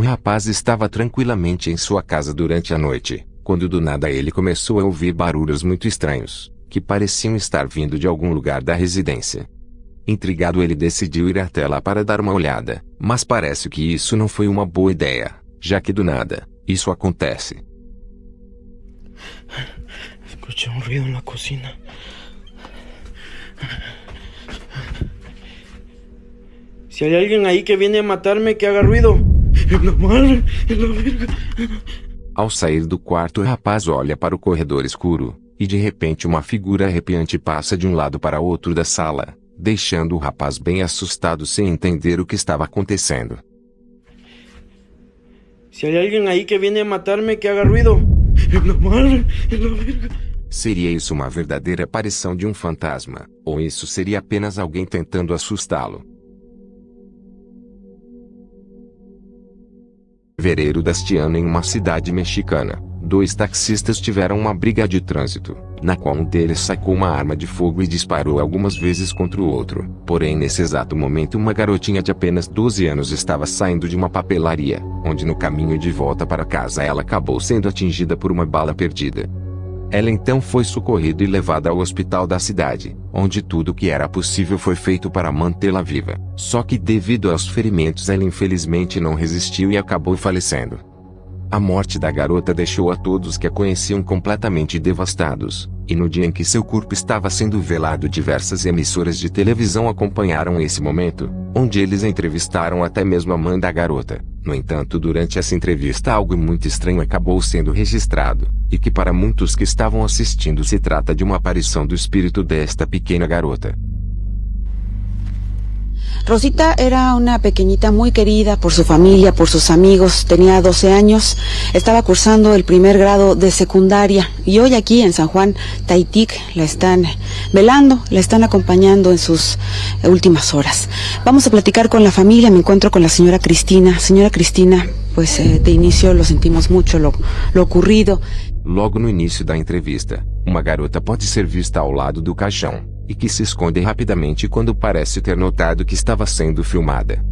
rapaz estava tranquilamente em sua casa durante a noite, quando do nada ele começou a ouvir barulhos muito estranhos, que pareciam estar vindo de algum lugar da residência. Intrigado, ele decidiu ir até lá para dar uma olhada, mas parece que isso não foi uma boa ideia, já que do nada, isso acontece. Escuché un ruido en la cocina. Si hay alguien ahí que viene a matarme, que haga ruido. En la madre, en la verga. Ao sair do quarto, o rapaz olha para o corredor escuro, e de repente uma figura arrepiante passa de um lado para outro da sala, deixando o rapaz bem assustado sem entender o que estava acontecendo. Si hay alguien ahí que viene a matarme, que haga ruido. En la madre, en la verga. Seria isso uma verdadeira aparição de um fantasma, ou isso seria apenas alguém tentando assustá-lo? Fevereiro deste ano, em uma cidade mexicana, 2 taxistas tiveram uma briga de trânsito, na qual um deles sacou uma arma de fogo e disparou algumas vezes contra o outro. Porém, nesse exato momento, uma garotinha de apenas 12 anos estava saindo de uma papelaria, onde no caminho de volta para casa ela acabou sendo atingida por uma bala perdida. Ela então foi socorrida e levada ao hospital da cidade, onde tudo o que era possível foi feito para mantê-la viva. Só que devido aos ferimentos ela infelizmente não resistiu e acabou falecendo. A morte da garota deixou a todos que a conheciam completamente devastados, e no dia em que seu corpo estava sendo velado, diversas emissoras de televisão acompanharam esse momento, onde eles entrevistaram até mesmo a mãe da garota. No entanto, durante essa entrevista algo muito estranho acabou sendo registrado, e que para muitos que estavam assistindo se trata de uma aparição do espírito desta pequena garota. Rosita era una pequeñita muy querida por su familia, por sus amigos. Tenía 12 años, estaba cursando el primer grado de secundaria y hoy aquí en San Juan Taitic la están velando, la están acompañando en sus últimas horas. Vamos a platicar con la familia. Me encuentro con la señora Cristina. Señora Cristina, pues de inicio lo sentimos mucho lo ocurrido. Logo no início da entrevista, uma garota pode ser vista ao lado do caixão, e que se esconde rapidamente quando parece ter notado que estava sendo filmada.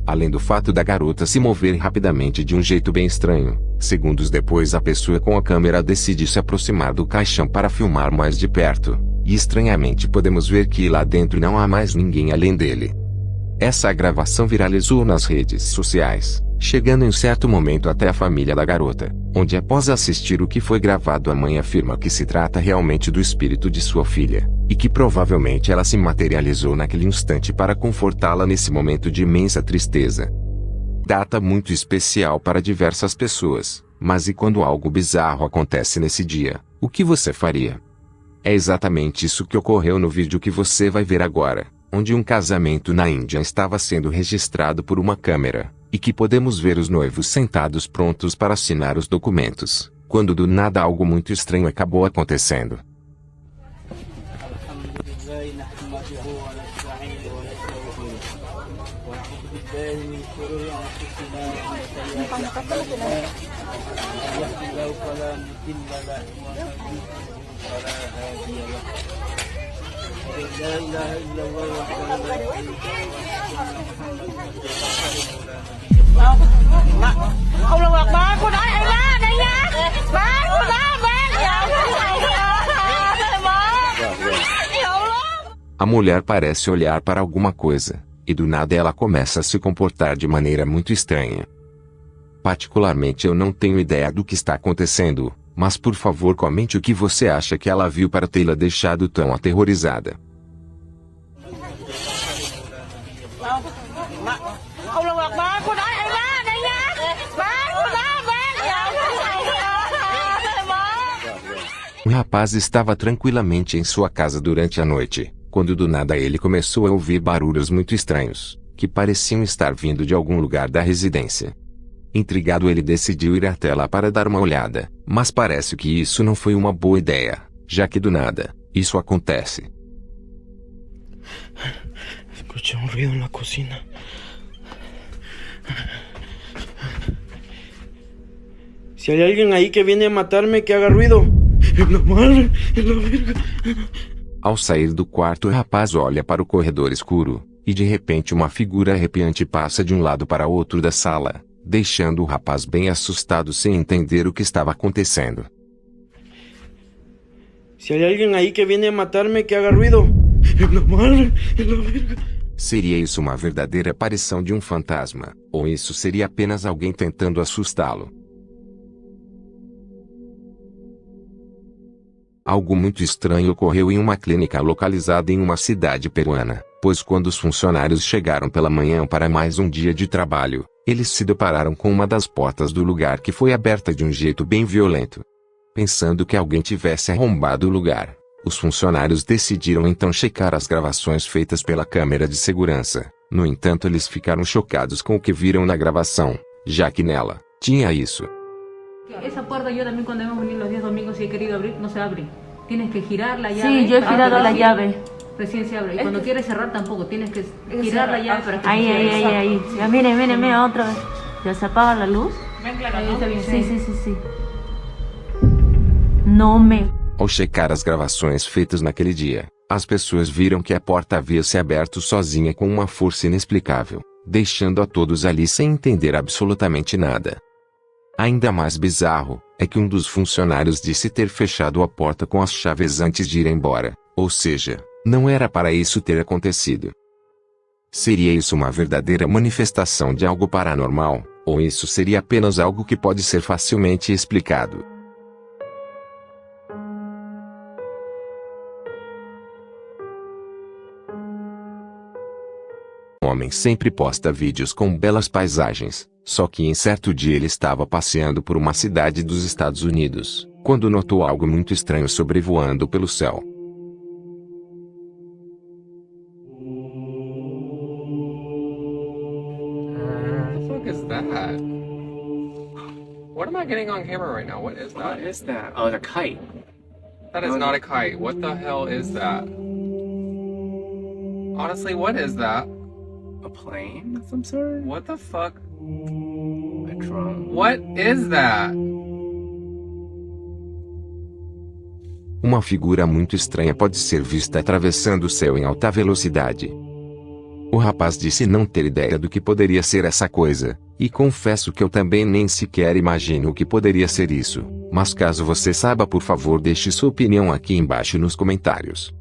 Além do fato da garota se mover rapidamente de um jeito bem estranho, segundos depois a pessoa com a câmera decide se aproximar do caixão para filmar mais de perto, e estranhamente podemos ver que lá dentro não há mais ninguém além dele. Essa gravação viralizou nas redes sociais, chegando em certo momento até a família da garota, onde após assistir o que foi gravado a mãe afirma que se trata realmente do espírito de sua filha, e que provavelmente ela se materializou naquele instante para confortá-la nesse momento de imensa tristeza. Data muito especial para diversas pessoas, mas e quando algo bizarro acontece nesse dia, o que você faria? É exatamente isso que ocorreu no vídeo que você vai ver agora, onde um casamento na Índia estava sendo registrado por uma câmera, e que podemos ver os noivos sentados prontos para assinar os documentos, quando do nada algo muito estranho acabou acontecendo. A mulher parece olhar para alguma coisa, e do nada ela começa a se comportar de maneira muito estranha. Particularmente eu não tenho ideia do que está acontecendo, mas por favor comente o que você acha que ela viu para tê-la deixado tão aterrorizada. O rapaz estava tranquilamente em sua casa durante a noite, quando do nada ele começou a ouvir barulhos muito estranhos, que pareciam estar vindo de algum lugar da residência. Intrigado, ele decidiu ir até lá para dar uma olhada, mas parece que isso não foi uma boa ideia, já que do nada, isso acontece. Escuché un ruido en la cocina. Si hay alguien ahí que viene a matarme, que haga ruido. En la madre, en la verga. Ao sair do quarto, o rapaz olha para o corredor escuro, e de repente uma figura arrepiante passa de um lado para outro da sala, deixando o rapaz bem assustado sem entender o que estava acontecendo. Si hay alguien ahí que viene a matarme, que haga ruido. En la madre, en la verga. Seria isso uma verdadeira aparição de um fantasma, ou isso seria apenas alguém tentando assustá-lo? Algo muito estranho ocorreu em uma clínica localizada em uma cidade peruana, pois quando os funcionários chegaram pela manhã para mais um dia de trabalho, eles se depararam com uma das portas do lugar que foi aberta de um jeito bem violento. Pensando que alguém tivesse arrombado o lugar, os funcionários decidiram então checar as gravações feitas pela câmera de segurança. No entanto, eles ficaram chocados com o que viram na gravação, já que nela tinha isso. Esa puerta yo también cuando hemos venido los días domingos y he querido abrir, no se abre. Tienes que girar la llave. Sí, yo he girado la llave. Recién se abre. Y cuando quieres cerrar tampoco, tienes que girar la llave para que Ahí, se cierre. ahí. Ya, mire, otra vez. ¿Ya se apaga la luz? Ven, claro, ahí está bien. Sí. No me... Ao checar as gravações feitas naquele dia, as pessoas viram que a porta havia se aberto sozinha com uma força inexplicável, deixando a todos ali sem entender absolutamente nada. Ainda mais bizarro, é que um dos funcionários disse ter fechado a porta com as chaves antes de ir embora, ou seja, não era para isso ter acontecido. Seria isso uma verdadeira manifestação de algo paranormal, ou isso seria apenas algo que pode ser facilmente explicado? O homem sempre posta vídeos com belas paisagens, só que em certo dia ele estava passeando por uma cidade dos Estados Unidos, quando notou algo muito estranho sobrevoando pelo céu. What the fuck is that? What am I getting on camera right now? What is that? What is that? Oh, it's a kite. That is not a kite. What the hell is that? Honestly, what is that? A plane of some sort? What the fuck? A drone? What is that? Uma figura muito estranha pode ser vista atravessando o céu em alta velocidade. O rapaz disse não ter ideia do que poderia ser essa coisa, e confesso que eu também nem sequer imagino o que poderia ser isso, mas caso você saiba, por favor, deixe sua opinião aqui embaixo nos comentários.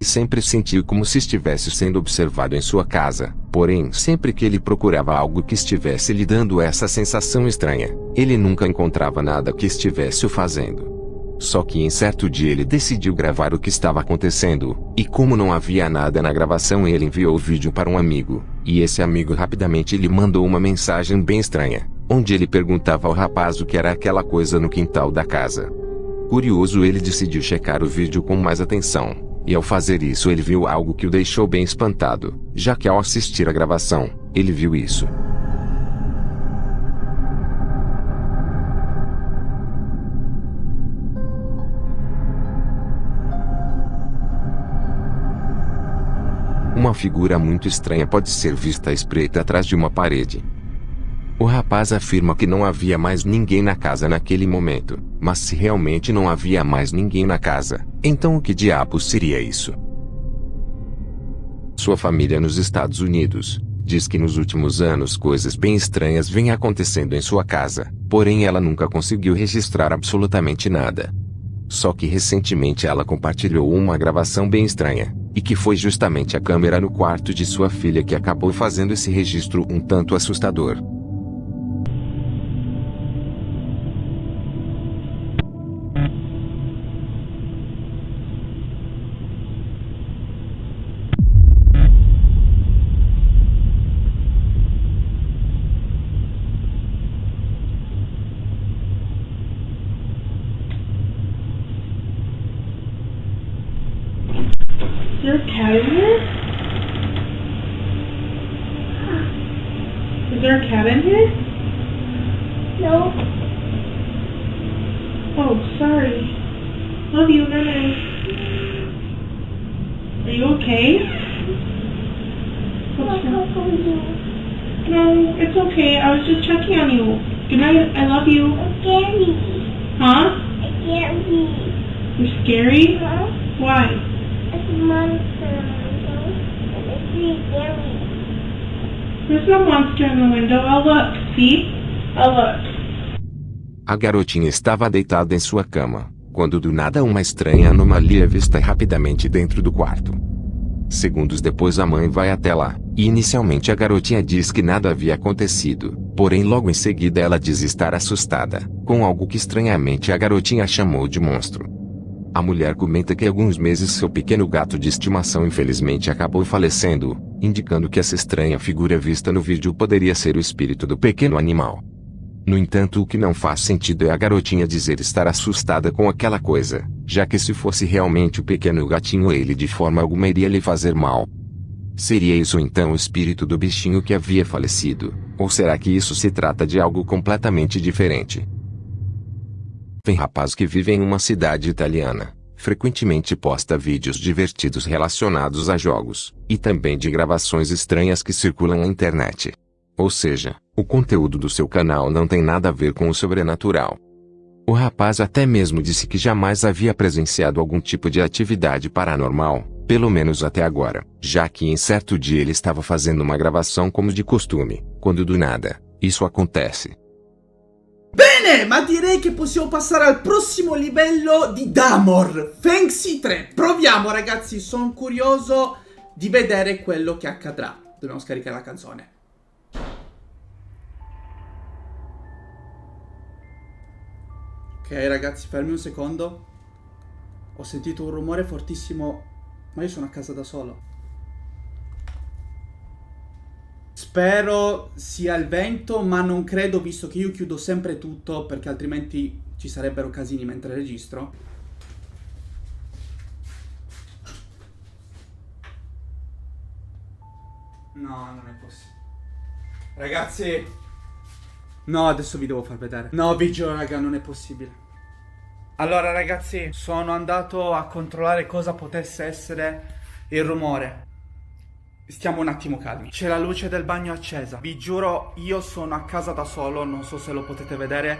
Sempre sentiu como se estivesse sendo observado em sua casa, porém sempre que ele procurava algo que estivesse lhe dando essa sensação estranha, ele nunca encontrava nada que estivesse o fazendo. Só que em certo dia ele decidiu gravar o que estava acontecendo, e como não havia nada na gravação, ele enviou o vídeo para um amigo, e esse amigo rapidamente lhe mandou uma mensagem bem estranha, onde ele perguntava ao rapaz o que era aquela coisa no quintal da casa. Curioso, ele decidiu checar o vídeo com mais atenção. E ao fazer isso ele viu algo que o deixou bem espantado, já que ao assistir a gravação, ele viu isso. Uma figura muito estranha pode ser vista à espreita atrás de uma parede. O rapaz afirma que não havia mais ninguém na casa naquele momento, mas se realmente não havia mais ninguém na casa, então o que diabos seria isso? Sua família nos Estados Unidos diz que nos últimos anos coisas bem estranhas vêm acontecendo em sua casa, porém ela nunca conseguiu registrar absolutamente nada. Só que recentemente ela compartilhou uma gravação bem estranha, e que foi justamente a câmera no quarto de sua filha que acabou fazendo esse registro um tanto assustador. Is there a cat in here? Is there a cat in here? No. Oh, sorry. Love you, night. Are you okay? What's wrong? No, it's okay. I was just checking on you. Good night. I love you. Scary. Huh? Scary. You're scary? Huh? Why? It's a monster. And it's really scary. There's no monster in the window. I'll look. See? I'll look. A garotinha estava deitada em sua cama, quando do nada uma estranha anomalia é vista rapidamente dentro do quarto. Segundos depois a mãe vai até lá, e inicialmente a garotinha diz que nada havia acontecido, porém logo em seguida ela diz estar assustada, com algo que estranhamente a garotinha chamou de monstro. A mulher comenta que há alguns meses seu pequeno gato de estimação infelizmente acabou falecendo, indicando que essa estranha figura vista no vídeo poderia ser o espírito do pequeno animal. No entanto, o que não faz sentido é a garotinha dizer estar assustada com aquela coisa, já que se fosse realmente o pequeno gatinho ele de forma alguma iria lhe fazer mal. Seria isso então o espírito do bichinho que havia falecido, ou será que isso se trata de algo completamente diferente? Tem rapaz que vive em uma cidade italiana, frequentemente posta vídeos divertidos relacionados a jogos, e também de gravações estranhas que circulam na internet. Ou seja, o conteúdo do seu canal não tem nada a ver com o sobrenatural. O rapaz até mesmo disse que jamais havia presenciado algum tipo de atividade paranormal, pelo menos até agora, já que em certo dia ele estava fazendo uma gravação como de costume, quando do nada, isso acontece. Bene, ma direi che possiamo passare al prossimo livello di Damor, Fenxi 3. Proviamo ragazzi, sono curioso di vedere quello che accadrà. Dobbiamo scaricare la canzone. Ok ragazzi, fermi un secondo. Ho sentito un rumore fortissimo, ma io sono a casa da solo. Spero sia il vento, ma non credo, visto che io chiudo sempre tutto, perché altrimenti ci sarebbero casini mentre registro. No, non è possibile. Ragazzi, no, adesso vi devo far vedere. No, vi giuro raga, non è possibile. Allora ragazzi, sono andato a controllare cosa potesse essere il rumore. Stiamo un attimo calmi. C'è la luce del bagno accesa. Vi giuro, io sono a casa da solo, non so se lo potete vedere.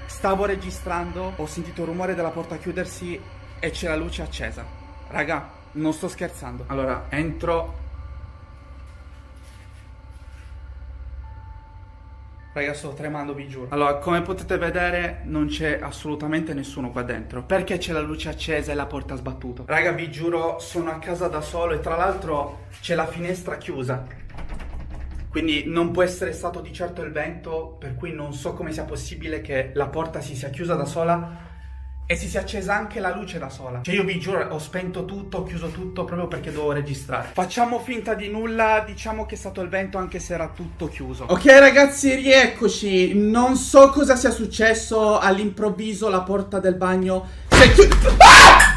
Stavo registrando, ho sentito il rumore della porta chiudersi e c'è la luce accesa. Raga, non sto scherzando. Allora, entro. Raga, sto tremando, vi giuro. Allora, come potete vedere, non c'è assolutamente nessuno qua dentro. Perché c'è la luce accesa e la porta sbattuta? Raga, vi giuro, sono a casa da solo e tra l'altro c'è la finestra chiusa. Quindi non può essere stato di certo il vento, per cui non so come sia possibile che la porta si sia chiusa da sola e si sia accesa anche la luce da sola. Cioè io vi giuro, ho spento tutto, ho chiuso tutto proprio perché devo registrare. Facciamo finta di nulla, diciamo che è stato il vento anche se era tutto chiuso. Ok ragazzi, rieccoci. Non so cosa sia successo, all'improvviso la porta del bagno si è chiusa. Ah!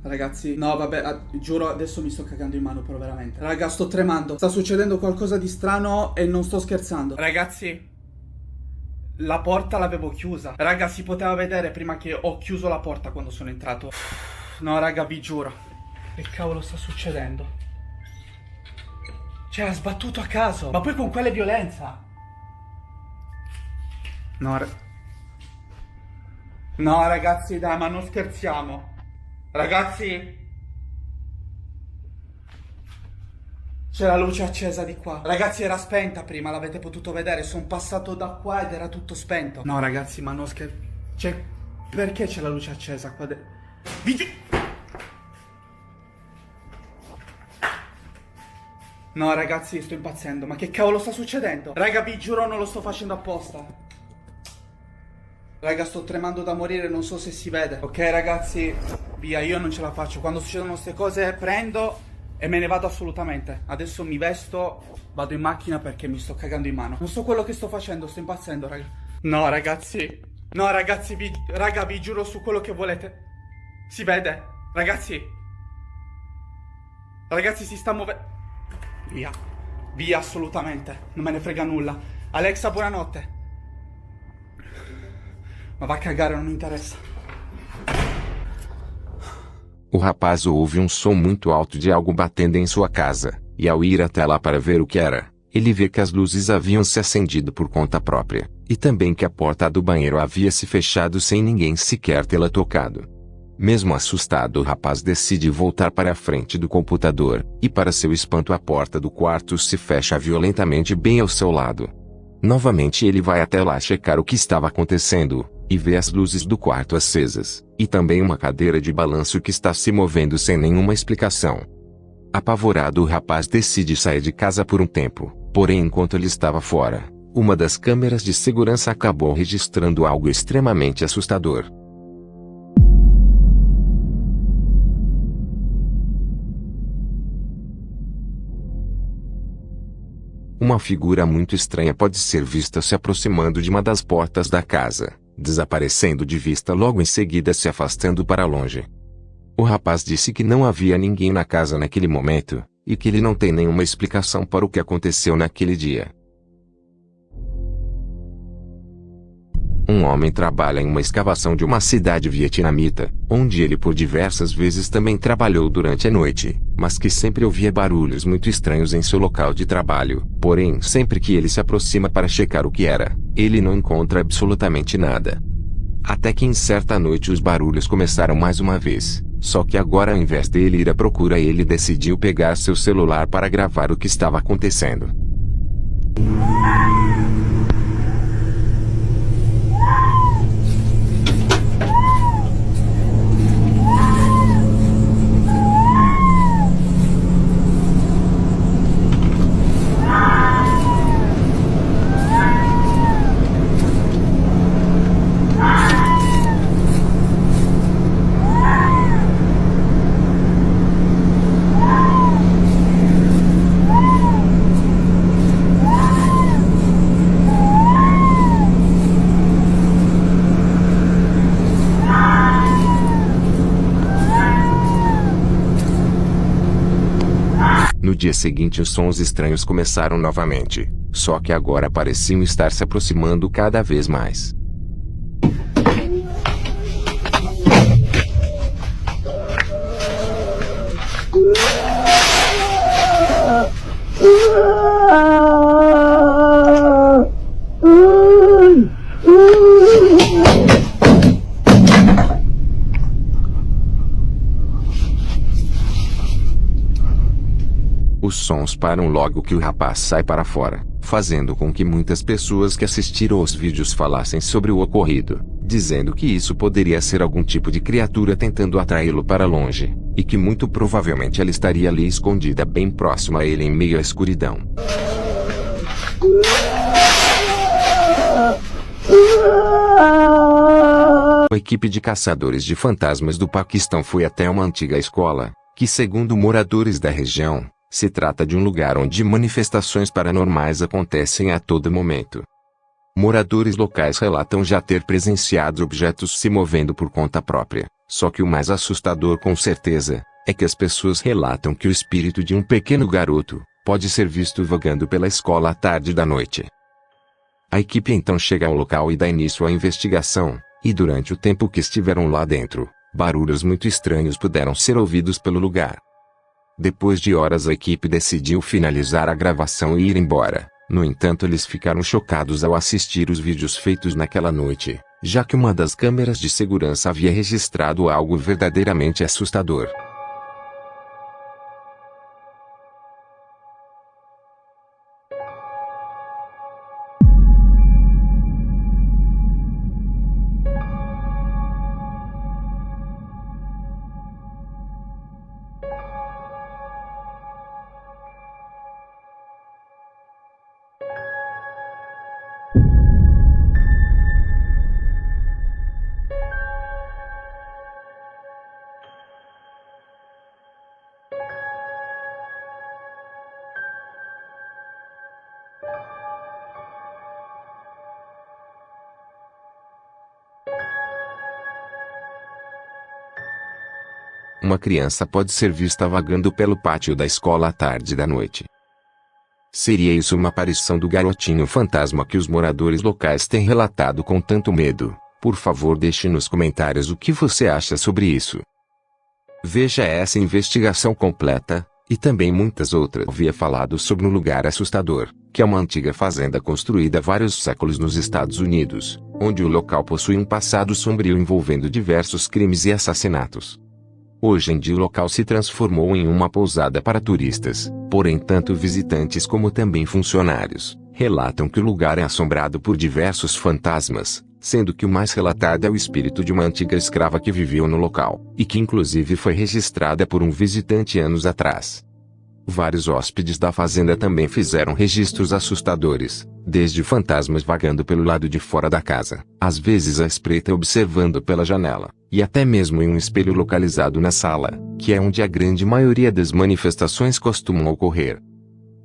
Ragazzi, no vabbè, giuro adesso mi sto cagando in mano però veramente. Raga, sto tremando, sta succedendo qualcosa di strano e non sto scherzando. Ragazzi, la porta l'avevo chiusa. Raga, si poteva vedere prima che ho chiuso la porta quando sono entrato. No raga, vi giuro. Che cavolo sta succedendo? Cioè, ha sbattuto a caso. Ma poi con quale violenza? No ragazzi, dai, ma non scherziamo. Ragazzi, c'è la luce accesa di qua. Ragazzi, era spenta prima, l'avete potuto vedere. Sono passato da qua ed era tutto spento. No ragazzi, ma non scherzo. Cioè, perché c'è la luce accesa qua dentro? No ragazzi, sto impazzendo. Ma che cavolo sta succedendo? Raga, vi giuro, non lo sto facendo apposta. Raga, sto tremando da morire, non so se si vede. Ok ragazzi, via, io non ce la faccio. Quando succedono queste cose prendo e me ne vado assolutamente. Adesso mi vesto, vado in macchina perché mi sto cagando in mano. Non so quello che sto facendo, sto impazzendo raga. No ragazzi, no ragazzi, raga, vi giuro su quello che volete. Si vede? Ragazzi, ragazzi, si sta muovendo. Via, via assolutamente, non me ne frega nulla. Alexa, buonanotte. Ma va a cagare, non mi interessa. O rapaz ouve um som muito alto de algo batendo em sua casa, e ao ir até lá para ver o que era, ele vê que as luzes haviam se acendido por conta própria, e também que a porta do banheiro havia se fechado sem ninguém sequer tê-la tocado. Mesmo assustado, o rapaz decide voltar para a frente do computador, e para seu espanto a porta do quarto se fecha violentamente bem ao seu lado. Novamente ele vai até lá checar o que estava acontecendo, e vê as luzes do quarto acesas, e também uma cadeira de balanço que está se movendo sem nenhuma explicação. Apavorado, o rapaz decide sair de casa por um tempo, porém enquanto ele estava fora, uma das câmeras de segurança acabou registrando algo extremamente assustador. Uma figura muito estranha pode ser vista se aproximando de uma das portas da casa, desaparecendo de vista logo em seguida se afastando para longe. O rapaz disse que não havia ninguém na casa naquele momento, e que ele não tem nenhuma explicação para o que aconteceu naquele dia. Um homem trabalha em uma escavação de uma cidade vietnamita, onde ele por diversas vezes também trabalhou durante a noite, mas que sempre ouvia barulhos muito estranhos em seu local de trabalho. Porém, sempre que ele se aproxima para checar o que era, ele não encontra absolutamente nada. Até que em certa noite os barulhos começaram mais uma vez, só que agora ao invés dele ir à procura ele decidiu pegar seu celular para gravar o que estava acontecendo. No dia seguinte os sons estranhos começaram novamente, só que agora pareciam estar se aproximando cada vez mais. Os sons param logo que o rapaz sai para fora, fazendo com que muitas pessoas que assistiram aos vídeos falassem sobre o ocorrido, dizendo que isso poderia ser algum tipo de criatura tentando atraí-lo para longe, e que muito provavelmente ela estaria ali escondida bem próximo a ele em meio à escuridão. A equipe de caçadores de fantasmas do Paquistão foi até uma antiga escola, que segundo moradores da região, se trata de um lugar onde manifestações paranormais acontecem a todo momento. Moradores locais relatam já ter presenciado objetos se movendo por conta própria, só que o mais assustador com certeza, é que as pessoas relatam que o espírito de um pequeno garoto, pode ser visto vagando pela escola à tarde da noite. A equipe então chega ao local e dá início à investigação, e durante o tempo que estiveram lá dentro, barulhos muito estranhos puderam ser ouvidos pelo lugar. Depois de horas a equipe decidiu finalizar a gravação e ir embora. No entanto eles ficaram chocados ao assistir os vídeos feitos naquela noite, já que uma das câmeras de segurança havia registrado algo verdadeiramente assustador. Uma criança pode ser vista vagando pelo pátio da escola à tarde da noite. Seria isso uma aparição do garotinho fantasma que os moradores locais têm relatado com tanto medo? Por favor, deixe nos comentários o que você acha sobre isso. Veja essa investigação completa, e também muitas outras. Havia falado sobre um lugar assustador, que é uma antiga fazenda construída há vários séculos nos Estados Unidos, onde o local possui um passado sombrio envolvendo diversos crimes e assassinatos. Hoje em dia o local se transformou em uma pousada para turistas, porém tanto visitantes como também funcionários relatam que o lugar é assombrado por diversos fantasmas, sendo que o mais relatado é o espírito de uma antiga escrava que viveu no local, e que inclusive foi registrada por um visitante anos atrás. Vários hóspedes da fazenda também fizeram registros assustadores, desde fantasmas vagando pelo lado de fora da casa, às vezes à espreita observando pela janela, e até mesmo em um espelho localizado na sala, que é onde a grande maioria das manifestações costumam ocorrer.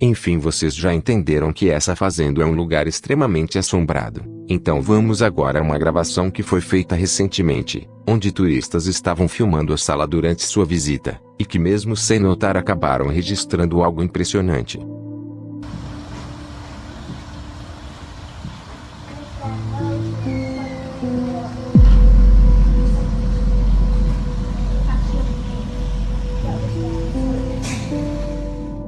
Enfim, vocês já entenderam que essa fazenda é um lugar extremamente assombrado. Então vamos agora a uma gravação que foi feita recentemente, onde turistas estavam filmando a sala durante sua visita, e que mesmo sem notar acabaram registrando algo impressionante.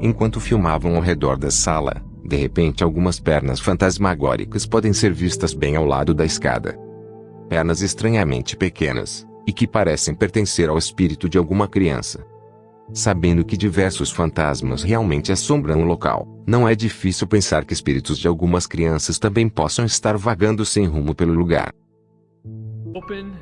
Enquanto filmavam ao redor da sala, de repente algumas pernas fantasmagóricas podem ser vistas bem ao lado da escada. Pernas estranhamente pequenas, e que parecem pertencer ao espírito de alguma criança. Sabendo que diversos fantasmas realmente assombram o local, não é difícil pensar que espíritos de algumas crianças também possam estar vagando sem rumo pelo lugar. Open.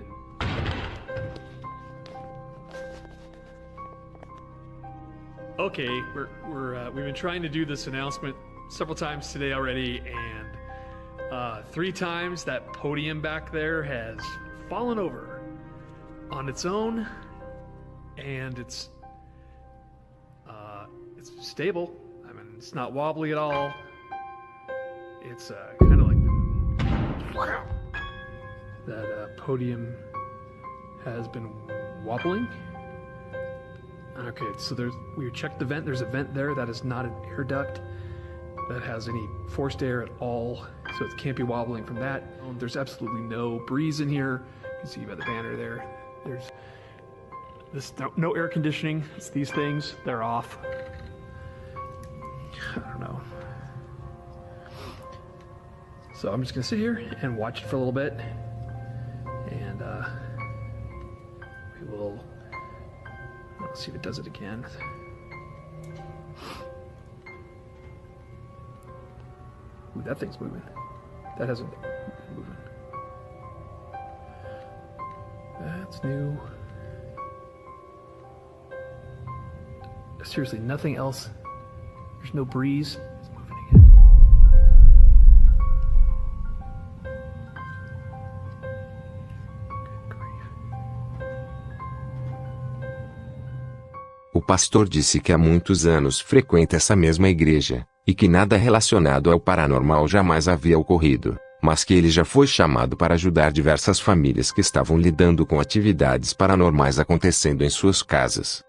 Okay, we've been trying to do this announcement several times today already, and 3 times that podium back there has fallen over on its own, and it's stable. I mean, it's not wobbly at all. It's kind of like that podium has been wobbling. Okay, so we checked the vent. There's a vent there that is not an air duct that has any forced air at all, so it can't be wobbling from that. There's absolutely no breeze in here. You can see by the banner there. There's no air conditioning. It's these things. They're off. I don't know. So I'm just gonna sit here and watch it for a little bit, and we will. Let's see if it does it again. Ooh, that thing's moving. That hasn't been moving. That's new. Seriously, nothing else. There's no breeze. It's moving again. Good grief. O pastor disse que há muitos anos frequenta essa mesma igreja, e que nada relacionado ao paranormal jamais havia ocorrido, mas que ele já foi chamado para ajudar diversas famílias que estavam lidando com atividades paranormais acontecendo em suas casas.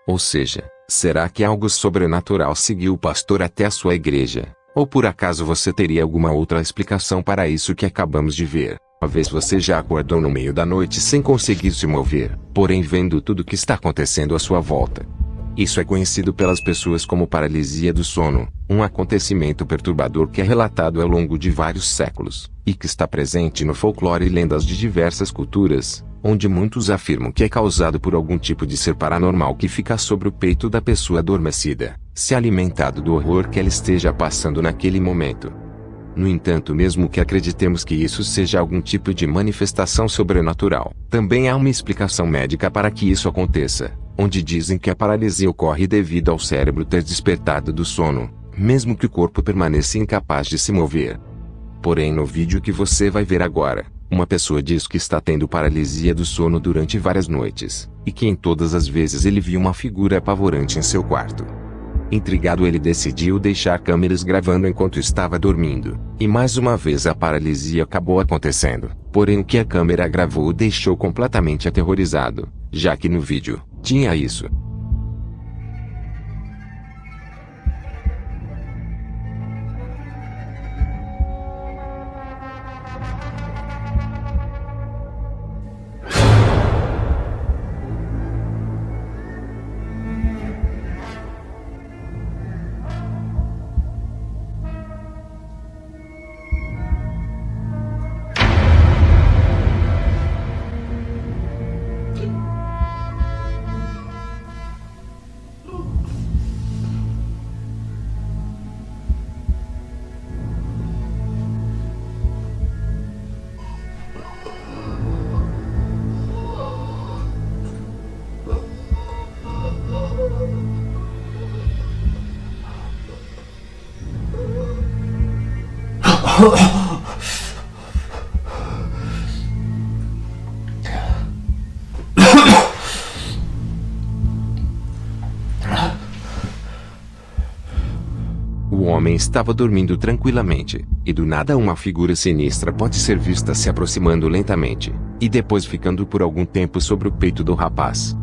Ou seja, será que algo sobrenatural seguiu o pastor até a sua igreja? Ou por acaso você teria alguma outra explicação para isso que acabamos de ver? Talvez você já acordou no meio da noite sem conseguir se mover, porém vendo tudo o que está acontecendo à sua volta. Isso é conhecido pelas pessoas como paralisia do sono, um acontecimento perturbador que é relatado ao longo de vários séculos, e que está presente no folclore e lendas de diversas culturas, onde muitos afirmam que é causado por algum tipo de ser paranormal que fica sobre o peito da pessoa adormecida, se alimentado do horror que ela esteja passando naquele momento. No entanto, mesmo que acreditemos que isso seja algum tipo de manifestação sobrenatural, também há uma explicação médica para que isso aconteça, onde dizem que a paralisia ocorre devido ao cérebro ter despertado do sono, mesmo que o corpo permaneça incapaz de se mover. Porém, no vídeo que você vai ver agora, uma pessoa diz que está tendo paralisia do sono durante várias noites, e que em todas as vezes ele viu uma figura apavorante em seu quarto. Intrigado, ele decidiu deixar câmeras gravando enquanto estava dormindo, e mais uma vez a paralisia acabou acontecendo, porém o que a câmera gravou o deixou completamente aterrorizado, já que no vídeo tinha isso. O homem estava dormindo tranquilamente, e do nada uma figura sinistra pode ser vista se aproximando lentamente, e depois ficando por algum tempo sobre o peito do rapaz.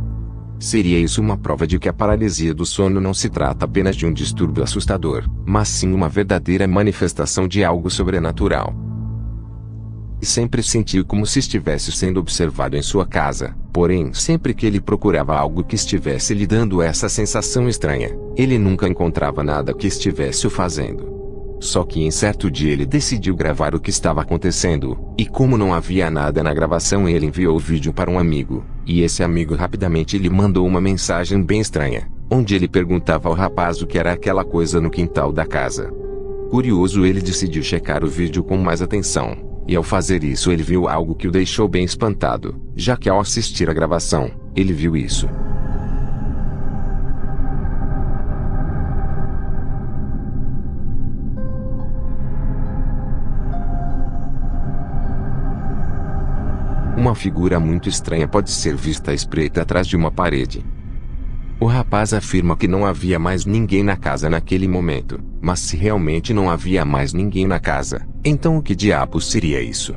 Seria isso uma prova de que a paralisia do sono não se trata apenas de um distúrbio assustador, mas sim uma verdadeira manifestação de algo sobrenatural. E sempre sentiu como se estivesse sendo observado em sua casa, porém sempre que ele procurava algo que estivesse lhe dando essa sensação estranha, ele nunca encontrava nada que estivesse o fazendo. Só que em certo dia ele decidiu gravar o que estava acontecendo, e como não havia nada na gravação ele enviou o vídeo para um amigo, e esse amigo rapidamente lhe mandou uma mensagem bem estranha, onde ele perguntava ao rapaz o que era aquela coisa no quintal da casa. Curioso, ele decidiu checar o vídeo com mais atenção. E ao fazer isso ele viu algo que o deixou bem espantado, já que ao assistir a gravação, ele viu isso. Uma figura muito estranha pode ser vista à espreita atrás de uma parede. O rapaz afirma que não havia mais ninguém na casa naquele momento, mas se realmente não havia mais ninguém na casa, então o que diabos seria isso?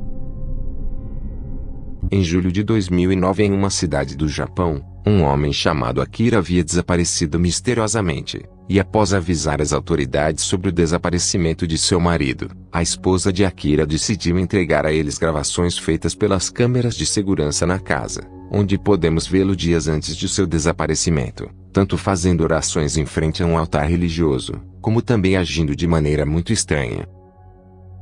Em julho de 2009, em uma cidade do Japão, um homem chamado Akira havia desaparecido misteriosamente, e após avisar as autoridades sobre o desaparecimento de seu marido, a esposa de Akira decidiu entregar a eles gravações feitas pelas câmeras de segurança na casa, onde podemos vê-lo dias antes de seu desaparecimento, tanto fazendo orações em frente a um altar religioso, como também agindo de maneira muito estranha.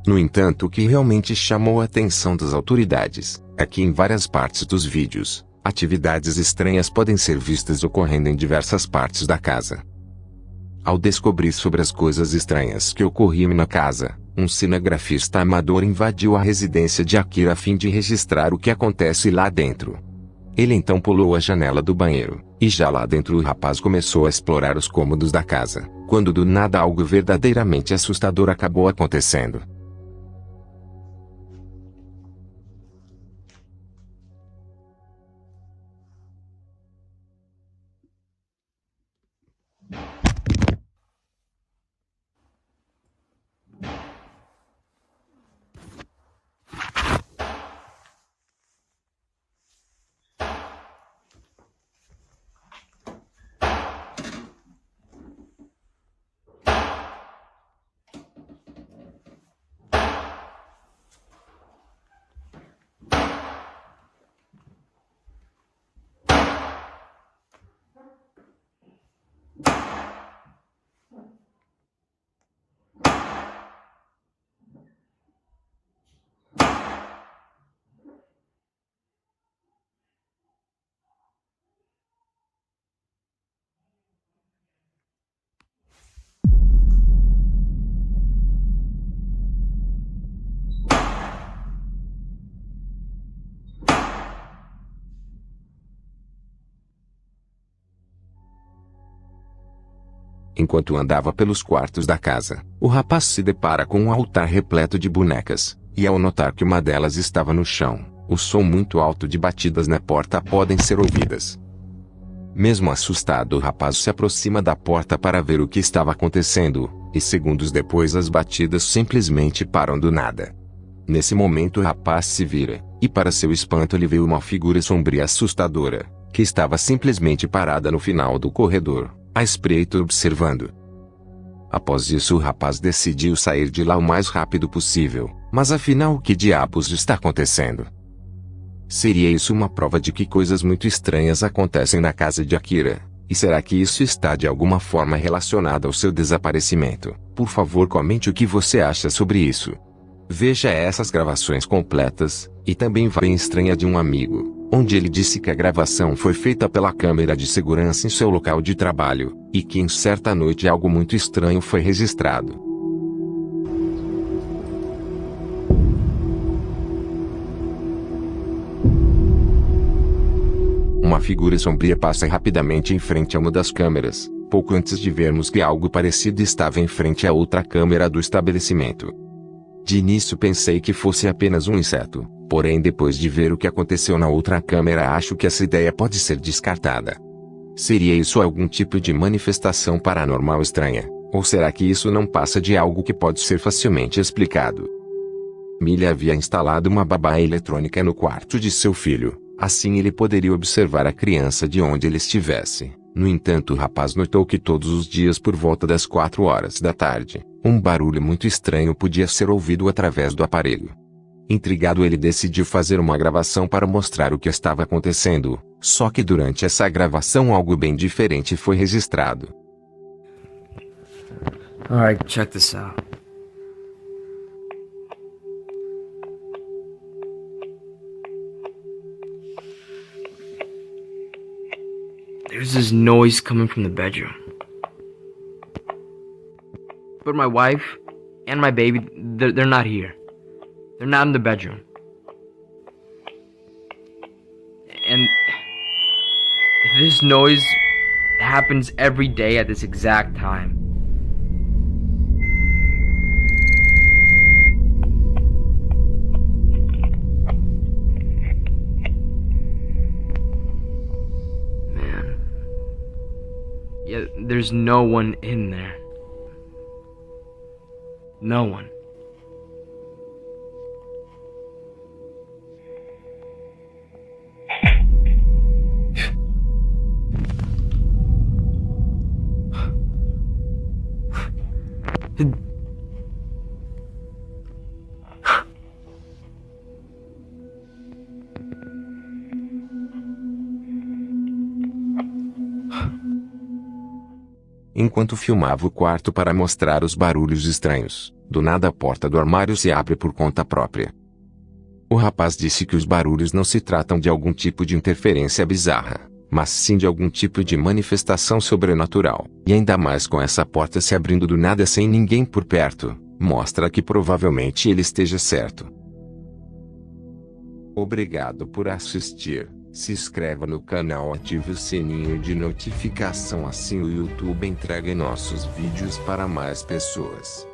No entanto, o que realmente chamou a atenção das autoridades é que em várias partes dos vídeos, atividades estranhas podem ser vistas ocorrendo em diversas partes da casa. Ao descobrir sobre as coisas estranhas que ocorriam na casa, um cinegrafista amador invadiu a residência de Akira a fim de registrar o que acontece lá dentro. Ele então pulou a janela do banheiro, e já lá dentro o rapaz começou a explorar os cômodos da casa, quando do nada algo verdadeiramente assustador acabou acontecendo. Enquanto andava pelos quartos da casa, o rapaz se depara com um altar repleto de bonecas, e ao notar que uma delas estava no chão, o som muito alto de batidas na porta podem ser ouvidas. Mesmo assustado, o rapaz se aproxima da porta para ver o que estava acontecendo, e segundos depois as batidas simplesmente param do nada. Nesse momento o rapaz se vira, e para seu espanto ele vê uma figura sombria assustadora, que estava simplesmente parada no final do corredor, à espreita observando. Após isso o rapaz decidiu sair de lá o mais rápido possível, mas afinal o que diabos está acontecendo? Seria isso uma prova de que coisas muito estranhas acontecem na casa de Akira? E será que isso está de alguma forma relacionado ao seu desaparecimento? Por favor, comente o que você acha sobre isso. Veja essas gravações completas, e também a bem estranha de um amigo, onde ele disse que a gravação foi feita pela câmera de segurança em seu local de trabalho, e que em certa noite algo muito estranho foi registrado. Uma figura sombria passa rapidamente em frente a uma das câmeras, pouco antes de vermos que algo parecido estava em frente a outra câmera do estabelecimento. De início pensei que fosse apenas um inseto, porém depois de ver o que aconteceu na outra câmera acho que essa ideia pode ser descartada. Seria isso algum tipo de manifestação paranormal estranha? Ou será que isso não passa de algo que pode ser facilmente explicado? Millie havia instalado uma babá eletrônica no quarto de seu filho, assim ele poderia observar a criança de onde ele estivesse. No entanto, o rapaz notou que todos os dias por volta das 4 horas da tarde, um barulho muito estranho podia ser ouvido através do aparelho. Intrigado, ele decidiu fazer uma gravação para mostrar o que estava acontecendo, só que durante essa gravação algo bem diferente foi registrado. Alright, check this out. There's this noise coming from the bedroom. But my wife and my baby, they're not here. They're not in the bedroom. And this noise happens every day at this exact time. Yeah, there's no one in there. No one. Enquanto filmava o quarto para mostrar os barulhos estranhos, do nada a porta do armário se abre por conta própria. O rapaz disse que os barulhos não se tratam de algum tipo de interferência bizarra, mas sim de algum tipo de manifestação sobrenatural. E ainda mais com essa porta se abrindo do nada sem ninguém por perto, mostra que provavelmente ele esteja certo. Obrigado por assistir. Se inscreva no canal, ative o sininho de notificação, assim o YouTube entrega nossos vídeos para mais pessoas.